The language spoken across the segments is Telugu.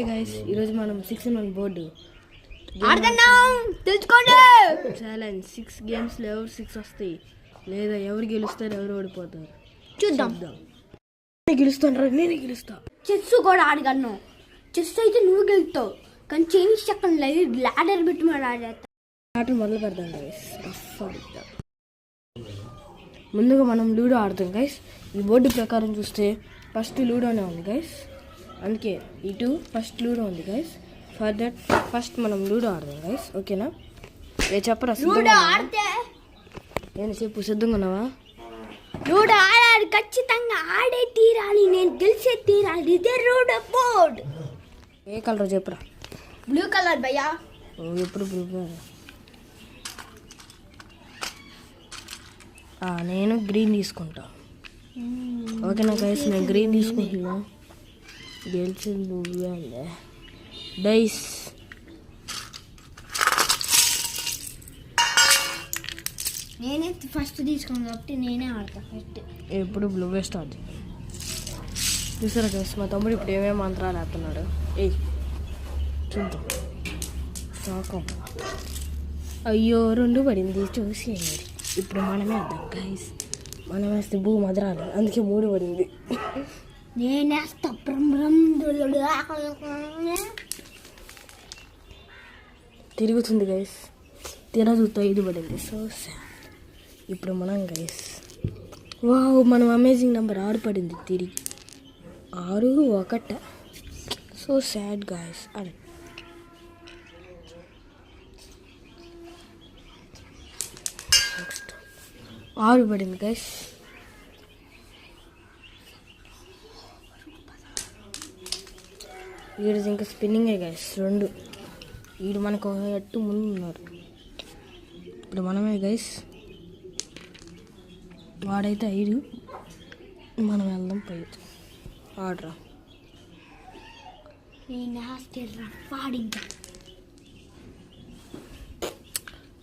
గైస్ ఈరోజు మనం 6-in-1 బోర్డు తెలుసుకోండి ఛాలెంజ్ 6 గేమ్స్ లో ఎవరు 6 వస్తాయి లేదా ఎవరు గెలుస్తారు ఎవరు ఓడిపోతారు చూద్దాం. నేనే గెలుస్తా. చెస్ కూడా ఆడగలను. చెస్ అయితే నువ్వు గెలుస్తావు కానీ చైనీస్ చక్కని ల్యాడర్ పెట్టి మరి ఆడేస్తా. ఆట మొదలు పెడదాం గైస్. ముందుగా మనం లూడో ఆడతాం గైస్. ఈ బోర్డు ప్రకారం చూస్తే ఫస్ట్ లూడోనే ఉంది గైస్. అందుకే ఇటు ఫస్ట్ లూడో ఉంది గైస్. ఫర్ దట్ ఫస్ట్ మనం లూడో ఆడదాం గైస్. ఓకేనా? చెప్పరా నేను చెప్పు. సిద్ధంగా ఉన్నావా? లూడో ఆడాలి, ఖచ్చితంగా ఆడే తీరాలి, నేను గెలిచే తీరాలి. ఇదే లూడో బోర్డ్. ఏ కలర్ చెప్పురా? బ్లూ కలర్ భయ్యా. ఎప్పుడు బ్లూ కలర్? నేను గ్రీన్ తీసుకుంటా. ఓకేనా గైస్? నేను గ్రీన్ తీసుకుంటున్నా. గెలిచింది నువ్వే. డైస్ నేనే ఫస్ట్ తీసుకున్నాను కాబట్టి నేనే ఆడతా ఫస్ట్. ఎప్పుడు బ్లూ స్టార్ట్ చూసారా గైస్? మా తమ్ముడు ఇప్పుడు ఏమేమి మంత్రాలు ఆడుతున్నాడు. చూద్దాం. సాకం అయ్యో 2 పడింది చూసి. ఇప్పుడు మనమే వేద్దాం గైస్. మనం వేస్తే భూ మదరాలి, అందుకే 3 పడింది. నేనేస్తా. తిరుగుతుంది గైస్. తిరగుతా 5 పడింది. So sad. ఇప్పుడు మనం గైస్ వావ్, మనం అమేజింగ్ నెంబర్ 6 పడింది. తిరిగి 6 1. So sad guys. అరే నెక్స్ట్ 6 పడింది గైస్. వీడు ఇంకా స్పిన్నింగే గైస్. 2 వీడు మనకు ఎట్టు ముందు ఉన్నారు. ఇప్పుడు మనమే గైస్. వాడైతే 5, మనం వెళ్దాం 5. ఆడరా.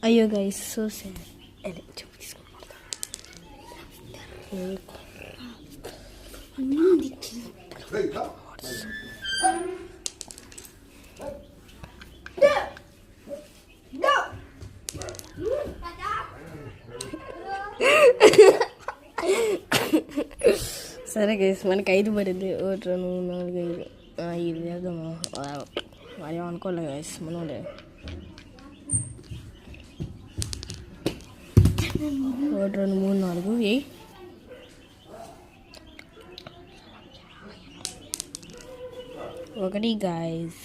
అయ్యో గైస్ సో సాడ్. చెప్పు తీసుకుంటా. సరే గైస్, మనకి 5 పడింది. 1 2 3 4 5 5 వేద్దామా? మరి అనుకోలే గైస్. మనోడే 1 2 3 4 1 గైస్.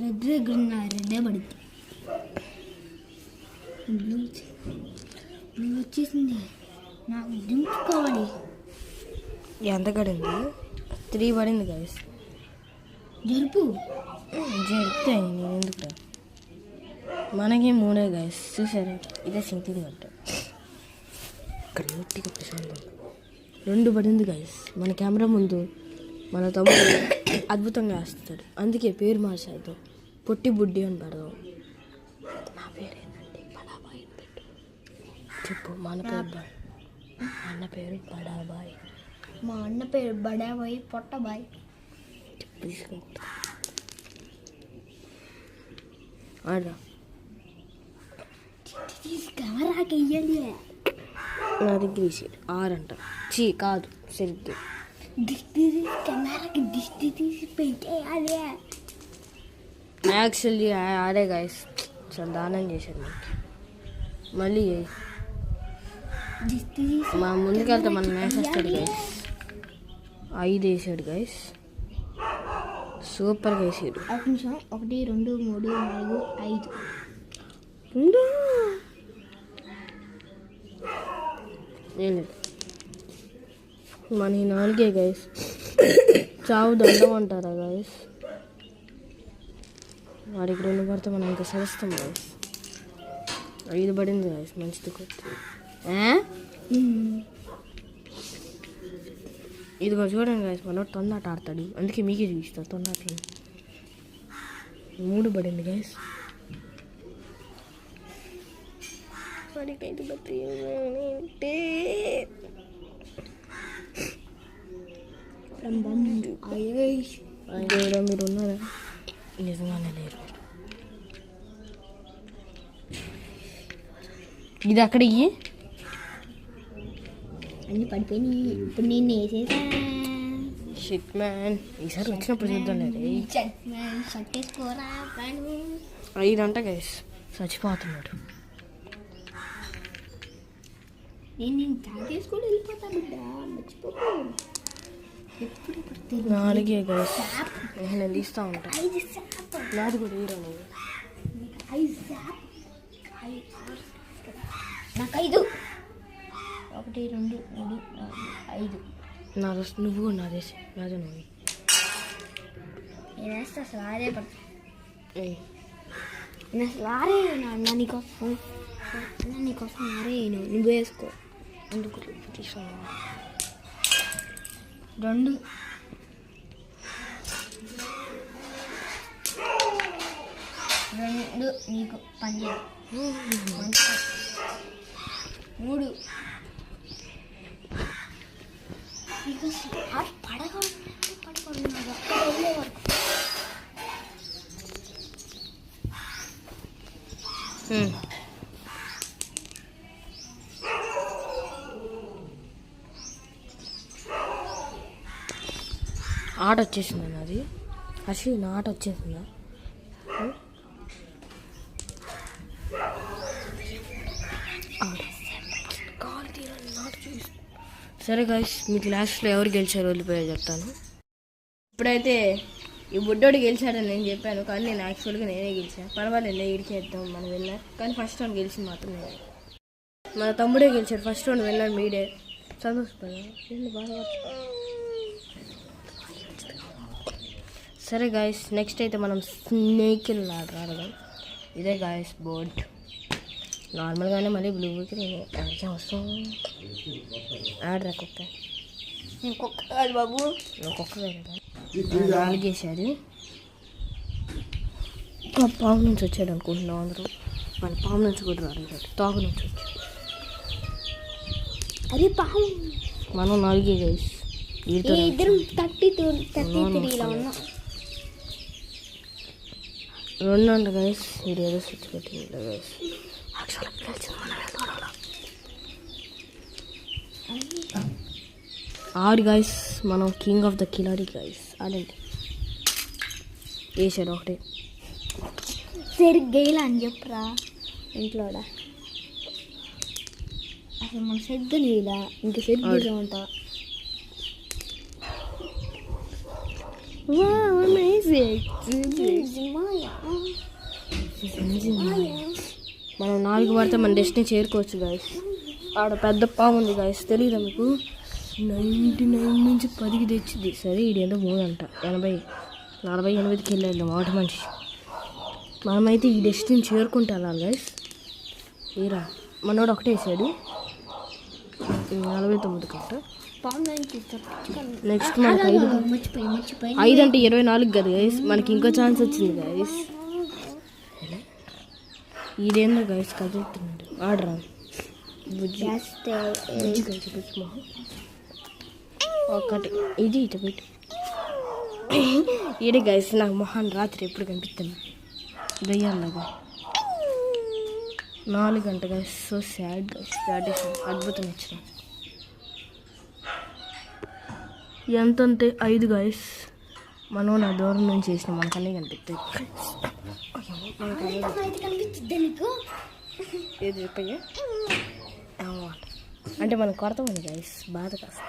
రెడ్డే పడుతుంది. బ్లూ వచ్చేసింది. నాకు డ్రింక్ కావాలి. ఎంత పడింది? 3 పడింది గైస్. జరిపితే నేను ఎందుకు? మనకి 3 గైస్. చూసారా? ఇదే సింకింగ్ అంటే. ఇక్కడ నీట్గా ప్రశాంతం. 2 పడింది గైస్. మన కెమెరా ముందు మన తమ్ముడు అద్భుతంగా వేస్తాడు, అందుకే పేరు మార్చేద్దాం. పొట్టి బుడ్డి అని పెడదాం. నా పేరు ఏంటంటే బడాబాయ్ పెట్టు. చెప్పు. మా అన్న పేరు బడాబాయ్. మా అన్న పేరు బడాబాయ్ పొట్టబాయ్. తీసుకుంటా. ఆడరా. కెమెరాకి వెయ్యాలి. నా దగ్గర 6 అంట. కాదు సరిగ్గా కెమెరాకి దిష్టి తీసి పెట్టేయాలి. యాక్చువల్లీ ఆడే గైస్. చాలా దానం చేశాడు మనకి. మళ్ళీ మా ముందుకెళ్తే మనం వేసేస్తాడు గైస్. 5 వేసాడు గైస్. సూపర్గా వేసాడు. 1 2 3 4 5 మన 4 గైస్. చావు దండం అంటారా గైస్? వాడికి 2 పడితే మనం ఇంకా సరిస్తాం గైస్. 5 పడింది గైస్. మంచిది కొట్టి. ఇదిగో చూడండి గైస్, మన తొందాట ఆడతాడు, అందుకే మీకే చూపిస్తాను తొందాటలు. 3 పడింది గైస్. వాడికి 5 పట్టి Ayo guys. మీరు ఉన్నారా? నిజంగానే లేరు. ఇది అక్కడ ఇయ్యి. అన్ని పడిపోయినాయి. ఇప్పుడు నేను వేసేసా. షిట్ మ్యాన్, ఈసారి వచ్చినప్పుడు చూద్దాం లేదు. సట్టేసుకోరా 5 అంట గైస్. చచ్చిపోతున్నాడు. నేను తాగేసుకొని వెళ్ళిపోతా బిడ్డ, మర్చిపోకు. ఎప్పుడు పడుతుంది 4 గైస్. నేను తీస్తూ ఉంటా. 5 శాప్. నాది కూడా హీరో నువ్వు. 5 శాప్. నాకు 5. 1 2 3 4 5. నాది వస్తుంది. నువ్వు కూడా నాదేసి. నాదే నువ్వు. నేను వేస్తే అసలు ఆరే పడుతుంది. ఏయ్ నేను అసలు ఆరే నీకోసం ఆరే నువ్వు వేసుకో. ఎందుకు తీసుకున్నావు? 2 నీకు పని చేయాలి. 3 ఆట వచ్చేసింది నాది. హర్షి నా ఆట వచ్చేసిందా? సరే గాయస్, మీ క్లాస్లో ఎవరు గెలిచారో వెళ్ళిపోయా చెప్తాను. ఇప్పుడైతే ఈ బుడ్డోడు గెలిచాడని నేను చెప్పాను, కానీ నేను యాక్చువల్గా నేనే గెలిచాను. పర్వాలేదు, ఇడికి వేద్దాం మనం విన్నర్. కానీ ఫస్ట్ రౌండ్ గెలిచింది మాత్రం నేనే. మన తమ్ముడే గెలిచాడు. ఫస్ట్ రౌండ్ విన్నర్ మీడే. సంతోషపడా బాగా. సరే గాయస్, నెక్స్ట్ అయితే మనం స్నేక్ ఆడదాం. ఇదే గాయస్ బోర్డ్. నార్మల్గానే మళ్ళీ బ్లూకి నేను యాడ్కి వస్తాం. యాడ్ రా కుక్క. కుక్క కాదు బాబు, కుక్క 4 వేసాడు. ఇంకా పాము నుంచి వచ్చాడు అనుకుంటున్నాం అందరూ. మన పాము నుంచి కూడా రాలేదు, తాగు నుంచి వచ్చాడు. అరే పాము. మనం 4 గైస్. ఇద్దరు 33 ఇలా ఉన్నాం. 2 అంట గైస్. ఇది ఏదో స్విచ్ పెట్టింది గైస్. 6 గైస్. మనం king of the Khillari guys. ఆడండి. వేసాడు ఒకటే. సరిగ్గా అని చెప్పురా ఇంట్లో. అసలు మన సరిగ్గా నీలా ఇంక సరిగ్గా ఉంటా. మనం 4 పడితే మన డెస్టినీ చేరుకోవచ్చు గాయస్. ఆడ పెద్ద పాము ఉంది గాయస్, తెలియదా మీకు? 99 నుంచి 10కి తెచ్చింది. సరే ఇది ఏంటో 3 అంట. 80 48కి వెళ్ళాడు మాట మనిషి. మనమైతే ఈ డెస్టినీ చేరుకుంటే వెళ్ళాలి గాయస్. ఏరా మనోడు ఒకటే వేసాడు. 49 కంట. నెక్స్ట్ మనకి 5 అంటే 24 కదా గైస్. మనకి ఇంకో ఛాన్స్ వచ్చింది గైస్. ఇదేందో గైస్ కదులుతున్నాడు. ఆడరా బుజ్జి. ఒకటి ఇది ఇటు పెట్టు. ఈడే గైస్ నాకు మొహాన్ రాత్రి ఎప్పుడు కనిపిస్తుంది దయ్యాలాగా. 4 గంట guys. So sad guys. That is అద్భుతం వచ్చిన. ఎంత అంటే 5 గైస్. మనం నా దూరం నుంచి చేసిన మనకన్నీ కనిపిస్తాయి. ఏది చెప్పయ్యా? అంటే మనకు కొరత ఉంది గైస్, బాధ కాస్త.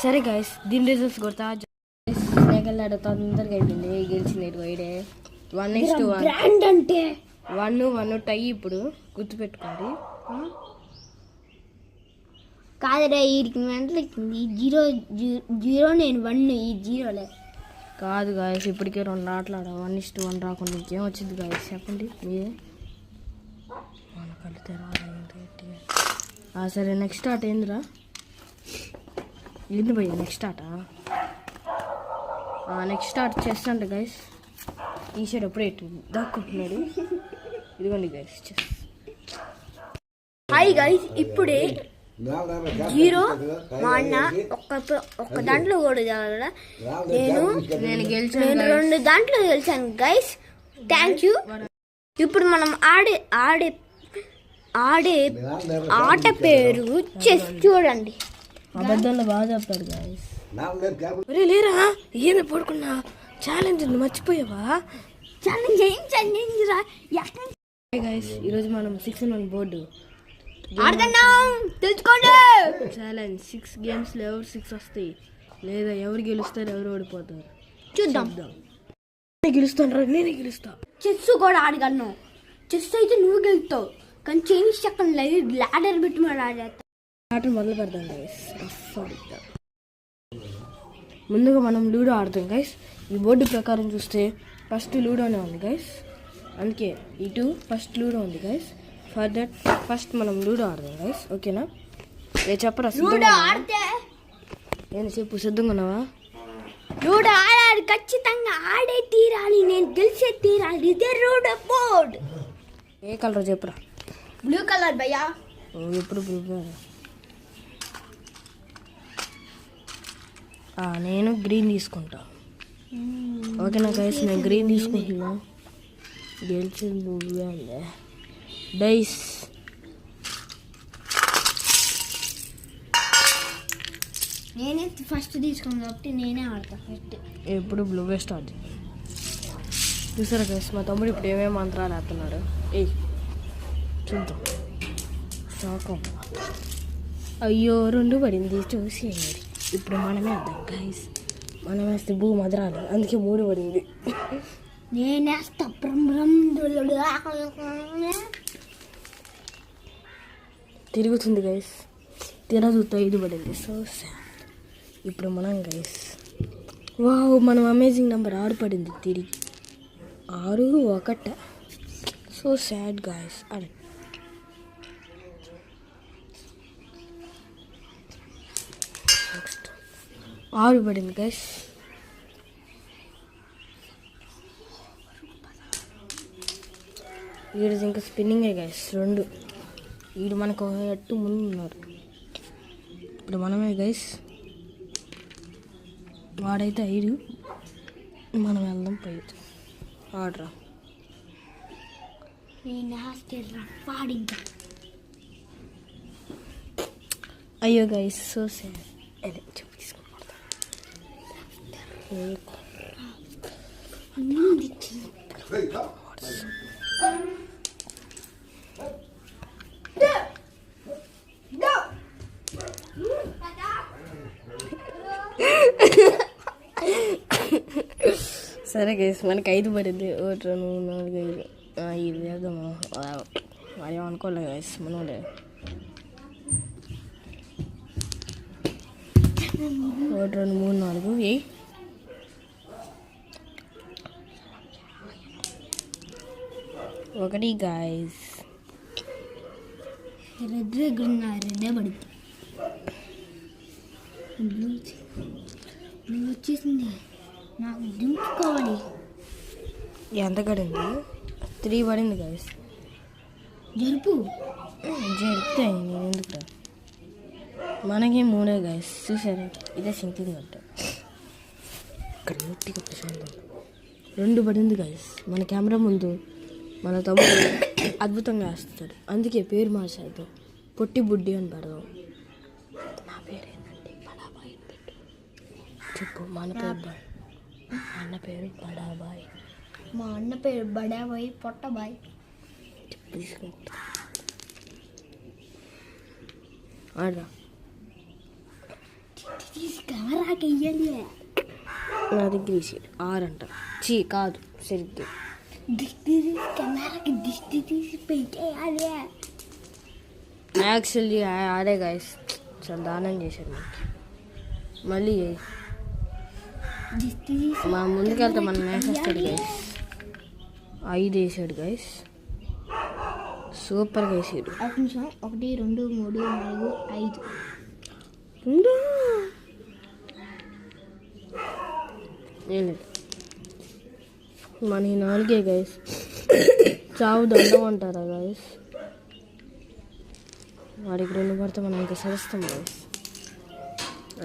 సరే గైస్, దీని రిజల్ట్స్ కొడతా. స్నేకల్లాడు తొందరగా అయిపోయింది. గెలిచింది 1:1 అంటే 1-1 టై. ఇప్పుడు గుర్తుపెట్టుకోండి. కాదురా వీడికి మెంటలకి 0 నేను 1 ఈ 0లే కాదు గాయస్. ఇప్పటికే 2 ఆటలు ఆడాం. 1:1 రాకుండా ఇంకేం వచ్చింది గాయస్ చెప్పండి మీరే. మన కళ్ళు తెరాలి గట్టిగా. సరే నెక్స్ట్ ఆట ఏందిరా? ఏంది భయ్య నెక్స్ట్ ఆట? నెక్స్ట్ ఆట చేస్తాంట గైస్. ఈ సైడ్ ఎప్పుడే దాక్కుంటున్నాడు. ఇదిగోండి గైస్. హాయ్ గైస్, ఇప్పుడే జీరో. మా అన్న ఒక్క దాంట్లో కూడా చదవడా. నేను రెండు దాంట్లో గెలిచాను గైస్. Thank you. ఇప్పుడు మనం ఆడే ఆట పేరు చెస్. చూడండి, అబద్ధాలు బాగా చెప్తాడు గాయస్. లేరా ఏమి పడుకున్నా ఛాలెంజ్ ఉంది, మర్చిపోయావా? ఛాలెంజ్ గాయస్ ఈరోజు మనం 6-in-1 బోర్డు ఆడుతున్నాం, తెలుసుకోండి. ఛాలెంజ్ 6 గేమ్స్లో ఎవరు 6 వస్తాయి లేదా ఎవరు గెలుస్తారు ఎవరు ఓడిపోతారు చూద్దాం. నేనే గెలుస్తా. చెస్ కూడా ఆడగలను. చెస్ అయితే నువ్వు గెలుస్తావు, కానీ చైనీస్ చెక్కలు ల్యాడర్ పెట్టి మరి ఆడేస్తా. ఆటలు మొదలు పెడతాం గైస్. ముందుగా మనం లూడో ఆడతాం గైస్. ఈ బోర్డు ప్రకారం చూస్తే ఫస్ట్ లూడోనే ఉంది గైస్, అందుకే ఇటు ఫస్ట్ లూడో ఉంది గైస్. ఫర్ దట్ ఫస్ట్ మనం లూడో ఆడదాం గైస్, ఓకేనా? చెప్పరా, నేను చెప్పు, సిద్ధంగా ఉన్నావా? లూడో ఆడాలి, ఖచ్చితంగా ఆడే తీరాలి, నేను గెలిచే తీరాలి. ఇదే లూడో బోర్డ్. ఏ కలర్ చెప్పురా? బ్లూ కలర్ భయ్యా. ఎప్పుడు బ్లూ? నేను గ్రీన్ తీసుకుంటా, ఓకేనా గైస్? నేను గ్రీన్ తీసుకుంటున్నా. గెలిచింది నువ్వే అండి. డైస్ నేనే ఫస్ట్ తీసుకున్నాను కాబట్టి నేనే ఆడతా ఫస్ట్. ఎప్పుడు బ్లూవే స్టార్ట్. చూసారా గైస్, మా తమ్ముడు ఇప్పుడు ఏమేమి మంత్రాలు వేస్తున్నాడు. చూద్దాం. షాకం. అయ్యో 2 పడింది చూసి. ఇప్పుడు మనమే వేద్దాం గైస్. మనం వేస్తే భూ మదరాలు, అందుకే 3 పడింది. నేనేస్తా. తిరుగుతుంది గైస్, తిరగదు. 5 పడింది. So sad. ఇప్పుడు మనం గైస్, వావ్, మనం అమేజింగ్ నెంబర్ 6 పడింది తిరిగి. 6, 1. So sad guys. అరే నెక్స్ట్ 6 పడింది గైస్. వీడు ఇంకా స్పిన్నింగే గైస్. 2. వీడు మనకు ఎట్టు ముందు ఉన్నారు. ఇప్పుడు మనమే గైస్. వాడైతే 5, మనం వెళ్దాం 5. ఆర్డరా అయ్యో గైస్, సో సాడ్. అదే చెప్పు తీసుకుంటా. సరే గైస్, మనకి 5 పడింది. 1, 2, 4, 5. ఇది వేద్దాము. వాడేమో అనుకోలే గైస్, మనోలే. 1, 2, 3, 4, 1 గైస్. రెడ్డే పడింది. బ్లూ వచ్చేసింది. నాకు దించుకోవాలి. ఎంత పడింది? 3 పడింది గైస్. జరిపితే నేను ఎందుకు? మనకి 3 గైస్. చూసారా, ఇదే సింకింగ్ అంటే. ఇక్కడ నీట్గా ప్రశాంతం. 2 పడింది గైస్. మన కెమెరా ముందు మన తమ్ముడు అద్భుతంగా వేస్తాడు, అందుకే పేరు మార్చేద్దాం. పొట్టి బుడ్డి అని పెడదాం. నా పేరు ఏంటంటే బడాబాయ్ పెట్టు. చెప్పు. మన అన్న పేరు బడాబాయ్. మా అన్న పేరు బడాబాయ్, పొట్టబాయ్. చెప్పు తీసుకుంటా. ఆడరా. కెమెరాకి వెయ్యాలి. నా దగ్గర 6 అంట. కాదు, సరిగ్గా కెమెరాకి దిష్టి తీసి పెట్టేయాలి. యాక్చువల్లీ ఆడే గైస్ చాలా దానం చేశాడు మనకి. మళ్ళీ మా ముందుకెళ్తే మనం వేసేస్తాడు గైస్. 5 వేసాడు గైస్. సూపర్గా వేసాడు. 1, 2, 3, 4, 5. లేదు, మన 4 గైస్. చావు దండం అంటారా గైస్? వాడికి 2 పడితే మనం ఇంకా సరుస్తాం గాయస్.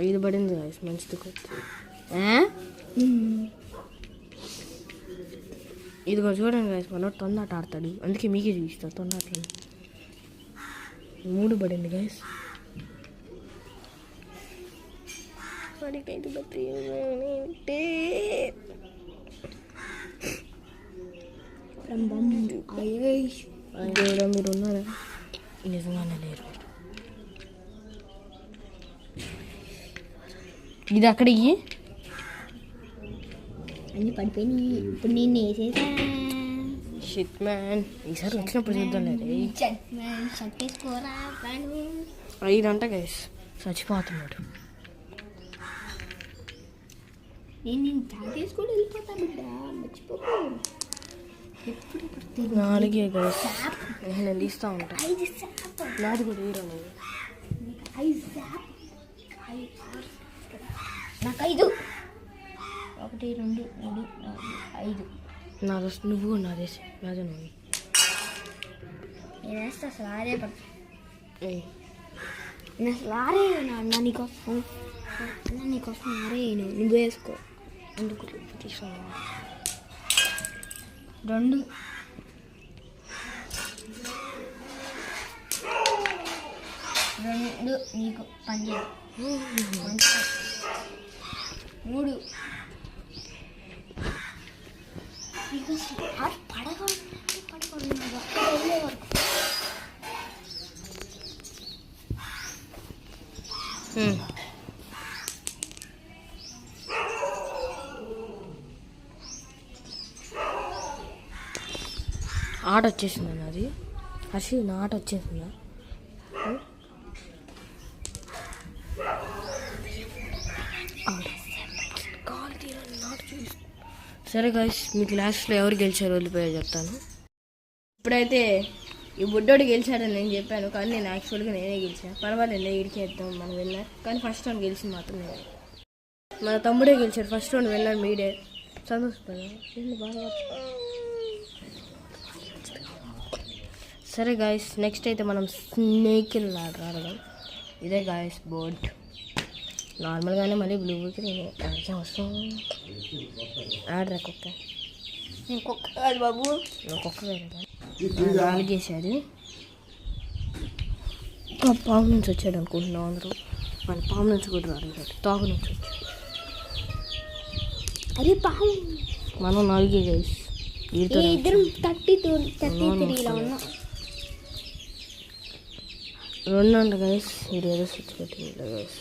5 పడింది గాయస్, మంచిది కొద్ది. ఇదిగో చూడండి గాయస్, మనోడు తొందర ఆడతాడు, అందుకే మీకే చూపిస్తాను తొందరలో. 3 పడింది గాయస్. వాడికి 5 పట్టి దేవుడా మీరు ఉన్నారా? నిజంగానే లేరు. ఇది అక్కడికి అన్ని పడిపోయినాయి. ఇప్పుడు నేను వేసేసా. షిట్ మ్యాన్, ఈసారి వచ్చినప్పుడు చూద్దాం లేదు. 5 అంట గైస్, చచ్చిపోతున్నాడు. నేను తాగేసుకొని వెళ్ళిపోతా బిడ్డ, మర్చిపోకు. ఎప్పుడు 4 గైస్, నేను తీస్తూ ఉంటా. నాది కూడా హీరో నువ్వు. నాకు 5. 1 2 3 4 5. నాది నువ్వు కూడా నాదేసి నాదే నువ్వు. నేను వేస్తా అసలు ఆరే పడుతుంది. నేను అసలు ఆరే నీకోసం ఆరే నువ్వు వేసుకో. ఎందుకు తీసుకున్నా? 2 నీకు పని 3 ఆట వచ్చేసిందా నాది? హర్షి, నా ఆట వచ్చేసిందా? సరే గాయస్, మీకు లాస్ట్లో ఎవరు గెలిచారో వెళ్ళిపోయా చెప్తాను. ఇప్పుడైతే ఈ బుడ్డోడు గెలిచాడని నేను చెప్పాను, కానీ నేను యాక్చువల్గా నేనే గెలిచాను. పర్వాలేదు, ఇడికి వేద్దాం మనం విన్నర్. కానీ ఫస్ట్ రౌండ్ గెలిచింది మాత్రం నేను. మన తమ్ముడే గెలిచాడు ఫస్ట్ రౌండ్ విన్నర్, మీడే. సంతోషపడ్డా బాగా. సరే గాయస్, నెక్స్ట్ అయితే మనం స్నేక్ ఆడదాం. ఇదే గాయస్ బోర్డ్. నార్మల్గానే మళ్ళీ బ్లూకి నేను ఆడికే వస్తాను. ఆడరా కుక్క. నేను కుక్క కాదు బాబు, కుక్క వేరే 4 వేసాడు. పాము నుంచి వచ్చాడు అనుకుంటున్నాం అందరూ. వాళ్ళు పాము నుంచి కూడా రాలేదు, తాగు నుంచి వచ్చాడు. అరే పాము, మనం 4 గైస్. ఇద్దరు 33 ఉన్నా. 2 అంట గైస్. ఇది ఏదో స్విచ్ పెట్టింది గైస్.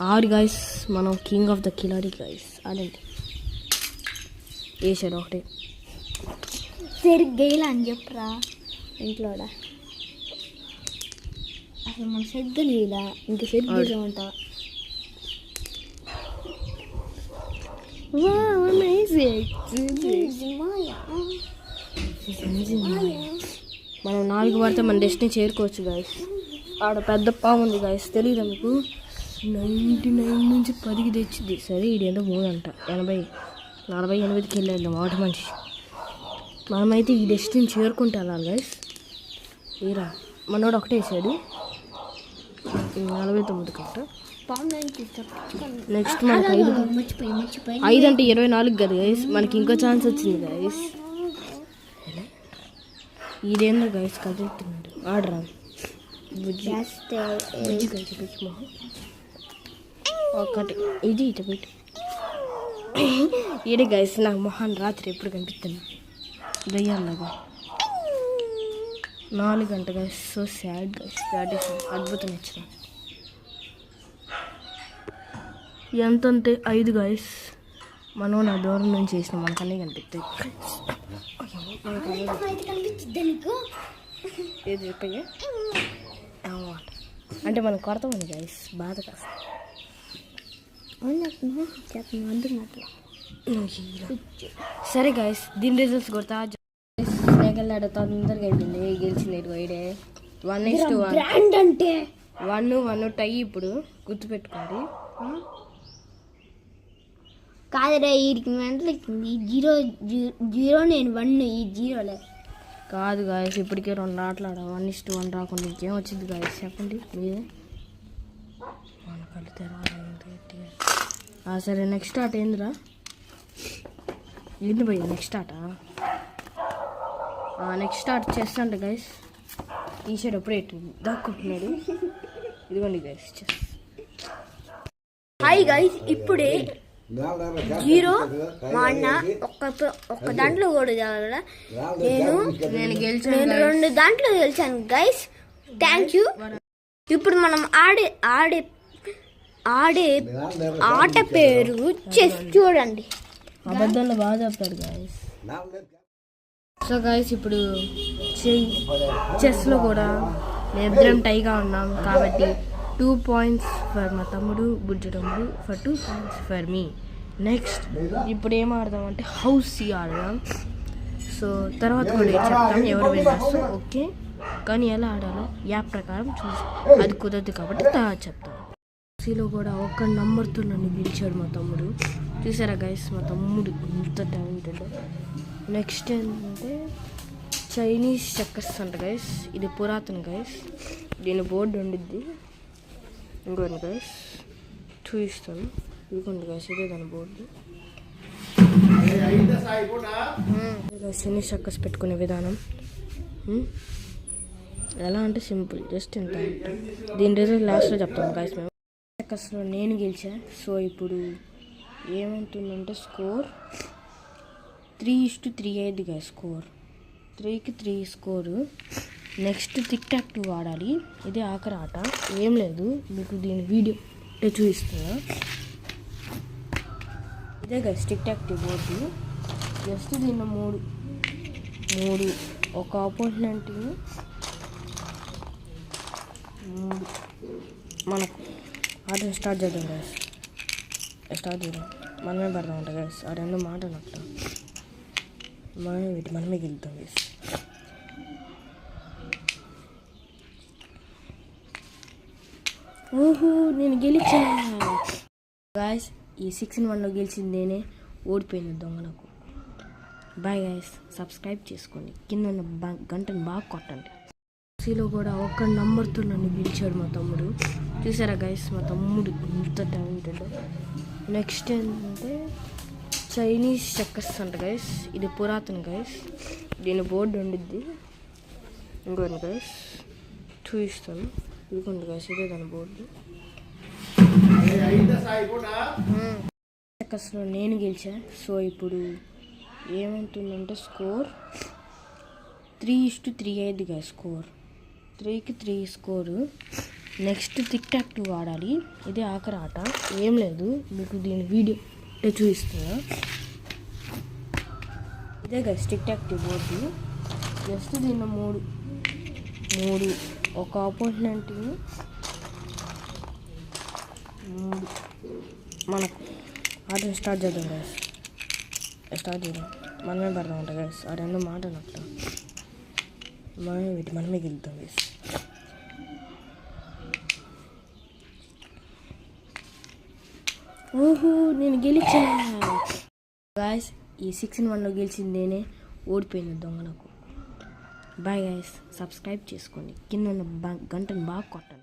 6 గైస్. మనం కింగ్ ఆఫ్ ద కిలాడి గైస్. అదేంటి వేసాడు ఒకటి. సరిగ్గా అని చెప్పరా ఇంట్లో. అసలు మన సరిగ్గా లేదా, ఇంకా సరిగ్గా ఉంటా. మనం 4 పడితే మన డెస్టినీ చేరుకోవచ్చు గాయస్. ఆడ పెద్ద పాము ఉంది గాయస్, తెలియదా మీకు? 99 నుంచి 10కి తెచ్చింది. సరే ఇది ఏంటో 3 అంట. 80 48కి వెళ్ళేద్దాం ఆట మనిషి. మనమైతే ఈ డెస్టినీ చేరుకుంటే వెళ్ళాలి గాయస్. ఈరా మనోడు ఒకటే వేసాడు. 49 కట్ట. నెక్స్ట్ మనకి 5 అంటే 24 కదా గైస్. మనకి ఇంకో ఛాన్స్ వచ్చింది గైస్. ఇదేందో గైస్ కదులుతున్నాడు. ఆడరా బుజ్జి గైస్. ఒకటి ఇది ఇటు పెట్టు. ఈడే గైస్ నాకు మొహాన్ రాత్రి ఎప్పుడు కనిపిస్తున్నా దయ్యాలాగా. 4 గంట guys. So sad guys. That is అద్భుతం ఇచ్చిన. ఎంతంటే 5 గైస్. మనం నా దూరం నుంచి వేసిన మనకన్నీ కనిపిస్తాయి. ఏది చెప్పయ్యా అంటే మనం కొడతామని గైస్, బాధ కాస్త. సరే గైస్, దీని రిజల్ట్స్ కొడతా. స్నేకల్లాడ తొందరగా అయిపోయింది. గెలిచింది 1:1 అంటే 1-1 టై. ఇప్పుడు గుర్తుపెట్టుకోండి. కాదురా వీడికి మెంటల్ ఎక్కింది. జీరో జీరో నేను 1 ఈ జీరోలే కాదు గాయస్, ఇప్పటికే 2 ఆటలు ఆడాం. 1:1 రాకుండా ఇంకేం వచ్చింది గాయస్ చెప్పండి మీరే. మన కళ్ళు తెరవాలి. సరే నెక్స్ట్ ఆట ఏందిరా? ఏంది భయ్య నెక్స్ట్ ఆట? నెక్స్ట్ ఆట చేస్తాంట గైస్. టీషర్ట్ ఎప్పుడే దాక్కుంటున్నాడు. ఇదిగోండి గైస్ చెస్. హాయ్ గైస్, ఇప్పుడే జీరో మా అన్న ఒక్క దాంట్లో కూడా చదవడా. నేను 2 దాంట్లో గెలిచాను గైస్. Thank you. ఇప్పుడు మనం ఆడే ఆట పేరు చెస్. చూడండి, అబద్ధాలు బాగా చెప్తాడు గాయస్. సో గాయస్, ఇప్పుడు చెస్లో కూడా మేమిద్దరం టైగా ఉన్నాం కాబట్టి 2 points ఫర్ మా తమ్ముడు బుజ్జడమ్ముడు, ఫర్ 2 points ఫర్ మీ. నెక్స్ట్ ఇప్పుడు ఏం ఆడదాం అంటే హౌస్ ఆడదాం. సో తర్వాత కూడా చెప్తాం ఎవరు విన్నర్స్, ఓకే? కానీ ఎలా ఆడాలో యాప్ ప్రకారం చూసి, అది కుదరదు కాబట్టి తర్వాత చెప్తాం. హౌసీలో కూడా 1 నంబర్తో నన్ను గెలిచాడు మా తమ్ముడు. చూసారా గైస్, మా తమ్ముడు ఇంత టాలెంటెడ్. నెక్స్ట్ ఏంటంటే చైనీస్ చెక్కర్స్ అంట గైస్. ఇది పురాతన గైస్, దీని బోర్డు ఉండిద్ది. ఇంకోండి గైస్ చూపిస్తాను. ఇదిగోండి గైస్, ఇదే దాని బోర్డు. చైనీస్ చెక్కర్స్ పెట్టుకునే విధానం ఎలా అంటే సింపుల్, జస్ట్ ఇంత. దీని రిజల్ట్ లాస్ట్లో చెప్తాను గైస్. మేము చెక్కర్స్లో నేను గెలిచా. సో ఇప్పుడు ఏమవుతుందంటే స్కోర్ 3:3 అయ్యింది గైస్. స్కోర్ 3కి 3 స్కోరు. నెక్స్ట్ టిక్ టాక్ 2 ఆడాలి. ఇదే ఆఖరి ఆట. ఏం లేదు, మీకు దీని వీడియో చూపిస్తున్నా. ఇదే guys tick talk 2 board. Just దీన్ని 3 ఒక ఆపోజిట్ టీమ్ 3. మనకు ఆట స్టార్ట్ చేద్దాం గైస్. స్టార్ట్ చేద్దాం. మనమే పడదాం అంట గైస్. ఆ 2 మాటలు అట్ట మనమే గెలుద్దాం గైస్. ఓహో, నేను గెలిచా గాయస్. ఈ 6-1లో గెలిచింది నేనే. ఓడిపోయింది దొంగ నాకు. బాయ్ గాయస్, సబ్స్క్రైబ్ చేసుకోండి, కింద ఉన్న గంటను బాగా కొట్టండి. సీలో కూడా 1 నంబర్తో నన్ను గెలిచాడు మా తమ్ముడు. చూసారా గైస్, మా తమ్ముడు ఇంత టాలెంటెడ్. నెక్స్ట్ ఏంటంటే చైనీస్ చెక్కర్స్ అంట గైస్. ఇది పురాతన గైస్, దీని బోర్డు ఉండిద్ది. ఇంకోండి గైస్ చూపిస్తాను. ఇదిగోండి గైస్, ఇదే దాని బోర్డు. చెక్కర్స్లో నేను గెలిచా. సో ఇప్పుడు ఏమవుతుందంటే స్కోర్ 3:3 అయ్యింది గైస్. స్కోర్ 3కి 3 స్కోరు. నెక్స్ట్ టిక్ టాక్ 2 ఆడాలి. ఇదే ఆఖరి ఆట. ఏం లేదు, మీకు దీని వీడియో చూపిస్తున్నా. ఇదే guys tick talk 2 board. Just దీన్ని 3 ఒక ఆపోజిట్ టీమ్ 3. మనకు ఆట స్టార్ట్ చేద్దాం గైస్. స్టార్ట్ చేద్దాం. మనమే పడదాం అంట గైస్. ఆ 2 మాటలు అట్ట మనమే గెలుద్దాం గైస్. ఓహో, నేను గెలిచా గాయస్. ఈ 6-1లో గెలిచింది నేనే. ఓడిపోయింది దొంగ నాకు. బాయ్ గాయస్, సబ్స్క్రైబ్ చేసుకోండి, కింద ఉన్న గంటను బాగా కొట్టండి.